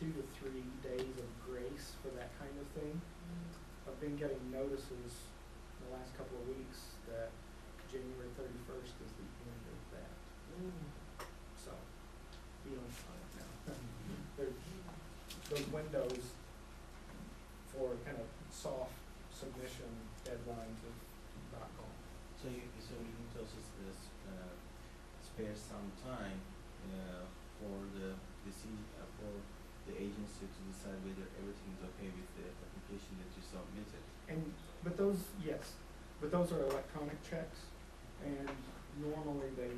2 to 3 days of grace for that kind of thing. I've been getting notices in the last couple of weeks that January 31st is the end of that. So, be on time now. Those windows for kind of soft submission deadlines have not gone. So you can just spare some time for the agency to decide whether everything is okay with the application that you submitted. But those are electronic checks, and normally they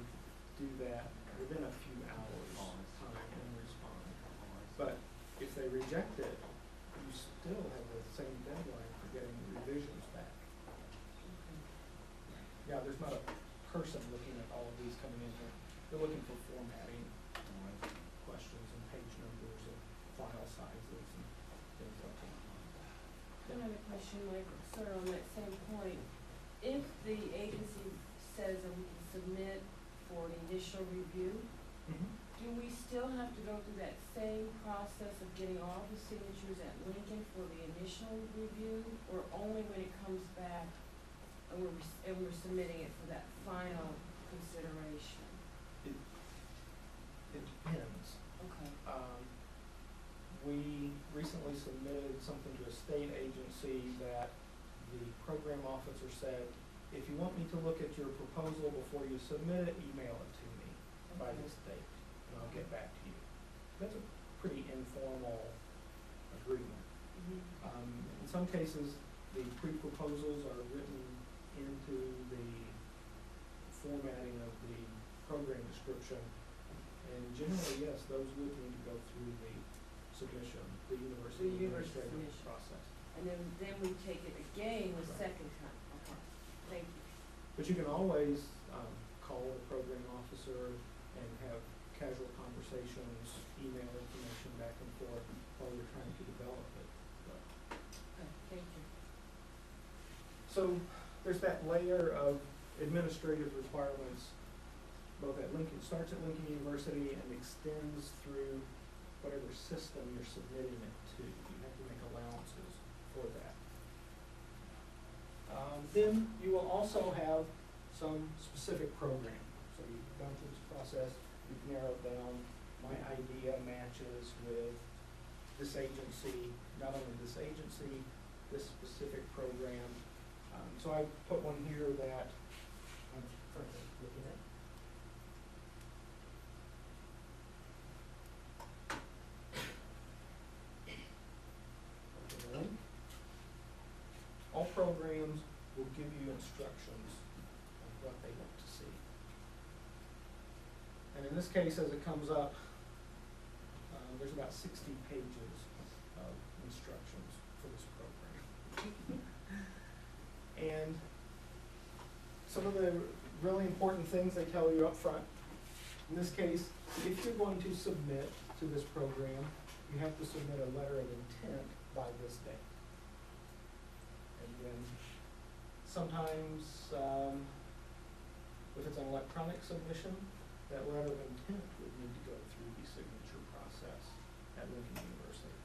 do that within a few hours and respond. But if they reject it, you still have the same deadline for getting revisions back. Yeah, there's not a person looking at all of these coming in here. They're looking for formatting questions and page numbers and file sizes and things like that. Another question, Mike, sort of on that same point. If the agency says that we can submit for an initial review, do we still have to go through that same process of getting all the signatures at Lincoln for the initial review, or only when it comes back and we're submitting it for that final consideration? It depends. Okay. We recently submitted something to a state agency that the program officer said, if you want me to look at your proposal before you submit it, email it to me by this date, and I'll get back to you. That's a pretty informal agreement. In some cases, the pre-proposals are written into the formatting of the program description, and generally, yes, those would need to go through the submission, the university administrative submission process. And then we take it again the second time. Okay. Thank you. But you can always call the program officer and have casual conversations, email information back and forth while you're trying to develop it. Okay, thank you. So there's that layer of administrative requirements, both at Lincoln, starts at Lincoln University and extends through whatever system you're submitting it to. You have to make allowances for that. Then you will also have some specific program. So you've gone through this process, you've narrowed down, my idea matches with this agency, not only this agency, this specific program. So I put one here that I'm currently looking at. Okay. All programs will give you instructions on what they want to see. And in this case, as it comes up, there's about 60 pages of instructions for this program. And some of the really important things they tell you up front. In this case, if you're going to submit to this program, you have to submit a letter of intent by this date. And then sometimes, if it's an electronic submission, that letter of intent would need to go through the signature process at Lincoln University.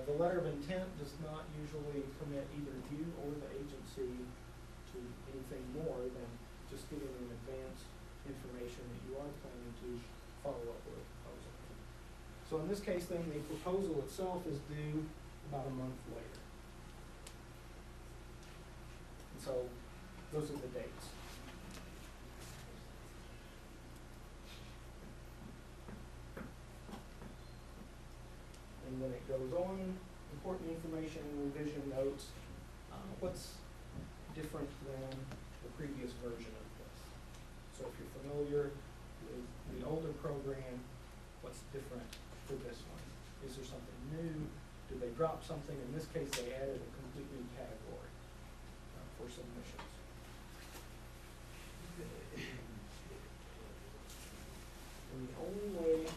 The letter of intent does not usually commit either you or the agency to anything more than just giving them advance information that you are planning to follow up with a proposal. So in this case, then, the proposal itself is due about a month later. And so those are the dates. And then it goes on, important information, revision notes. What's different than the previous version of this? So if you're familiar with the older program, what's different for this one? Is there something new? Did they drop something? In this case, they added a complete new category for submissions. And the only way,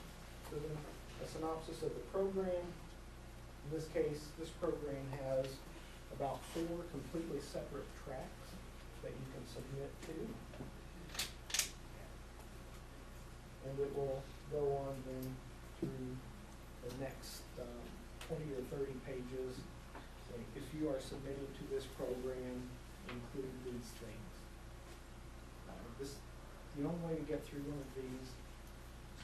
so then a synopsis of the program. In this case, this program has about 4 completely separate tracks that you can submit to. And it will go on then through 20 or 30 pages, saying, if you are submitting to this program, include these things. The only way to get through one of these is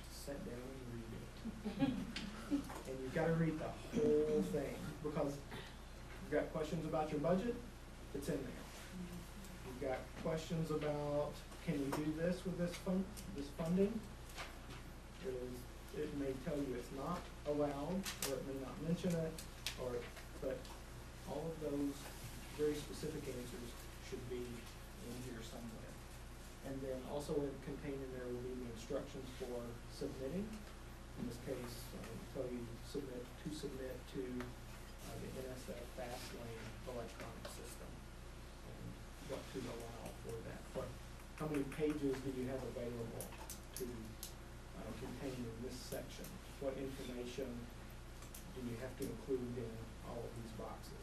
to sit down and read it. And you've got to read the whole thing, because you've got questions about your budget, it's in there. You've got questions about, can we do this with this funding? It may tell you it's not allowed, or it may not mention it, but all of those very specific answers should be in here somewhere. And then also contained in there will be the instructions for submitting. In this case, tell you to submit to the NSF FastLane electronic system, and what to allow for that. How many pages do you have available to contain in this section? What information do you have to include in all of these boxes?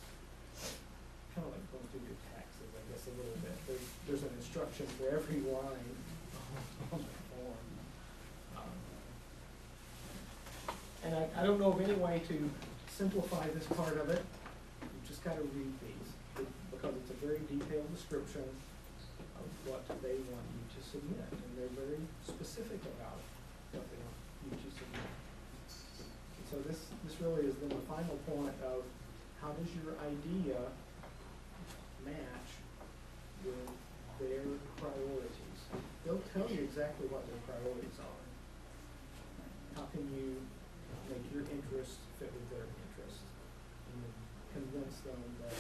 Kind of like going through your taxes, I guess, a little bit. There's an instruction for every line on the form. And I don't know of any way to simplify this part of it. You've just got to read these, because it's a very detailed description of what they want you to submit, and they're very specific about what they want you to submit. And so this really is then the final point of how does your idea match with their priorities. They'll tell you exactly what their priorities are. How can you make your interests fit with their interests, and then convince them that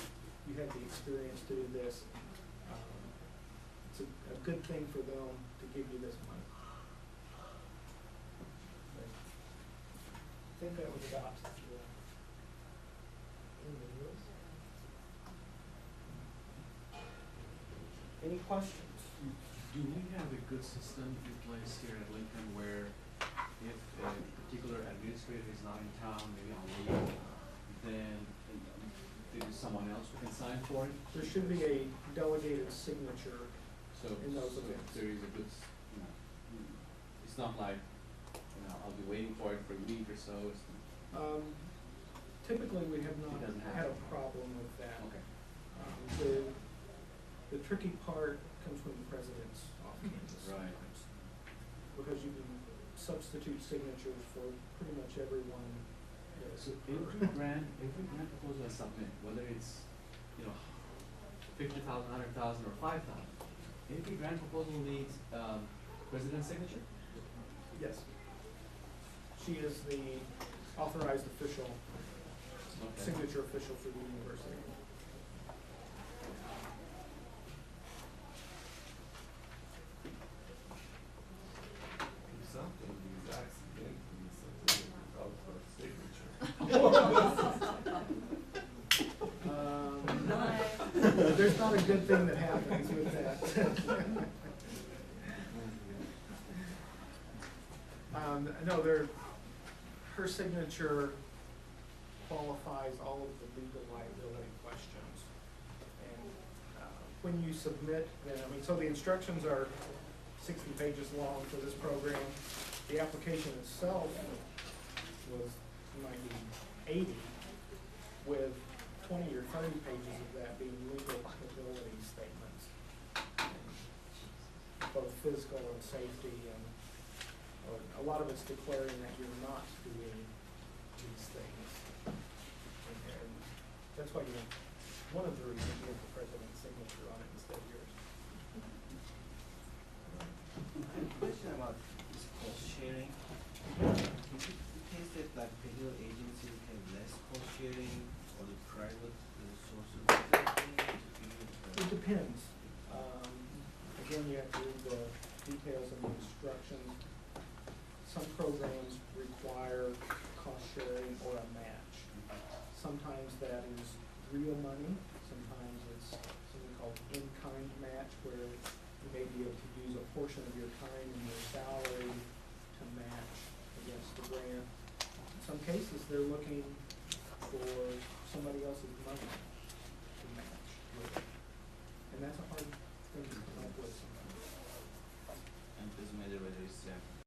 you have the experience to do this? It's a good thing for them to give you this money. I think that was about the end of this. Any questions? Do we have a good system in place here at Lincoln where if a particular administrator is not in town, maybe on leave, then there is someone else who can sign for it? There should be a delegated signature So, in those so events. there is a good, it's not like, I'll be waiting for it for a week or so. Typically, we have not It doesn't had a happen. problem with that. Okay. The tricky part comes when the president's off campus Right. sometimes. Because you can substitute signatures for pretty much everyone. So every grant proposal I submit, whether it's, 50,000, 100,000, or 5,000, every grant proposal needs, president's signature? Yes. She is the authorized official, Okay. signature official for the university. If something is accidentally submitted without her signature. There's not a good thing that happens with that. No, her signature qualifies all of the legal liability questions. And when you submit them, so the instructions are 60 pages long for this program. The application itself might be 80, with 20 or 30 pages of that being legal liability statements, both physical and safety, and a lot of it's declaring that you're not doing these things. And that's why one of the reasons you have the president's signature on it instead of yours. I have a question about this cost sharing. Is it the case that like federal agencies have less cost sharing, or the private sources? It depends. Again, you have to read the details and the instructions. Some programs require cost sharing or a match. Sometimes that is real money. Sometimes it's something called in-kind match, where you may be able to use a portion of your time and your salary to match against the grant. In some cases, they're looking for somebody else's money to match with. And that's a hard thing to come up with sometimes. And it doesn't matter whether it's